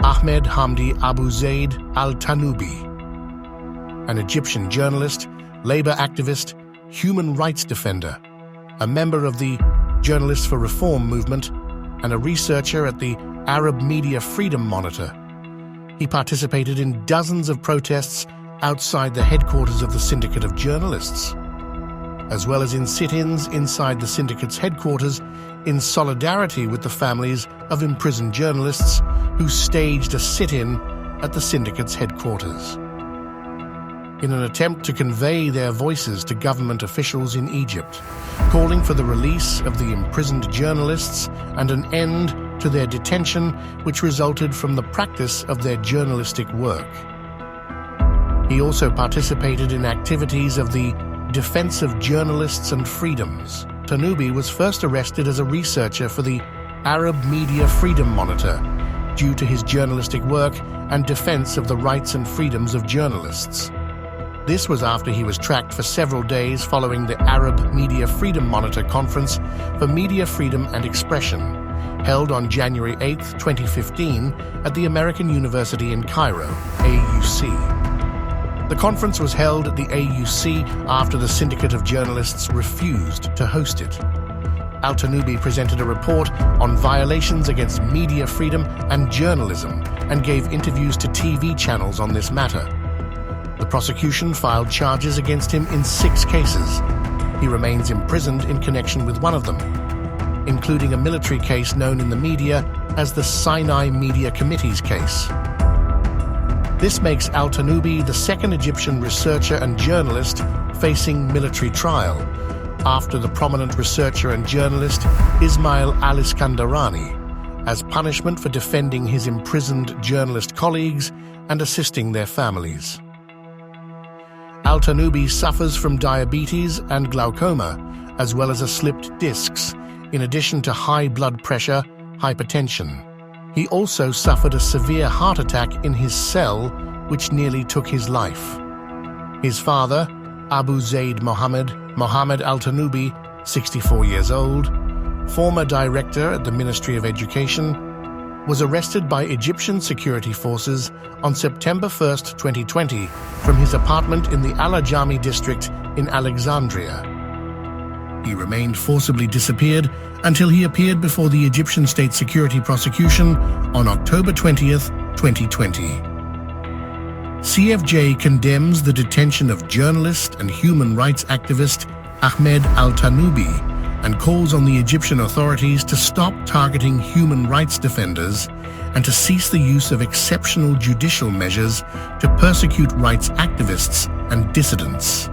Ahmed Hamdi Abu Zaid Al-Tanoubi, an Egyptian journalist, labor activist, human rights defender, a member of the Journalists for Reform movement, and a researcher at the Arab Media Freedom Monitor. He participated in dozens of protests outside the headquarters of the Syndicate of Journalists, as well as in sit-ins inside the syndicate's headquarters in solidarity with the families of imprisoned journalists who staged a sit-in at the syndicate's headquarters. In an attempt to convey their voices to government officials in Egypt, calling for the release of the imprisoned journalists and an end to their detention, which resulted from the practice of their journalistic work. He also participated in activities of the Defense of Journalists and Freedoms. Tanoubi was first arrested as a researcher for the Arab Media Freedom Monitor due to his journalistic work and defense of the rights and freedoms of journalists. This was after he was tracked for several days following the Arab Media Freedom Monitor Conference for Media Freedom and Expression, held on January 8, 2015, at the American University in Cairo, AUC. The conference was held at the AUC after the Syndicate of Journalists refused to host it. Al-Tanoubi presented a report on violations against media freedom and journalism and gave interviews to TV channels on this matter. The prosecution filed charges against him in 6 cases. He remains imprisoned in connection with one of them, including a military case known in the media as the Sinai Media Committee's case. This makes Al-Tanoubi the second Egyptian researcher and journalist facing military trial, after the prominent researcher and journalist Ismail al-Iskandarani, as punishment for defending his imprisoned journalist colleagues and assisting their families. Al-Tanoubi suffers from diabetes and glaucoma, as well as a slipped discs, in addition to high blood pressure, hypertension. He also suffered a severe heart attack in his cell, which nearly took his life. His father, Abu Zaid Mohammed Al-Tanoubi, 64 years old, former director at the Ministry of Education, was arrested by Egyptian security forces on September 1, 2020, from his apartment in the Al-Ajami district in Alexandria. He remained forcibly disappeared until he appeared before the Egyptian State Security Prosecution on October 20, 2020. CFJ condemns the detention of journalist and human rights activist Ahmed Al-Tanoubi and calls on the Egyptian authorities to stop targeting human rights defenders and to cease the use of exceptional judicial measures to persecute rights activists and dissidents.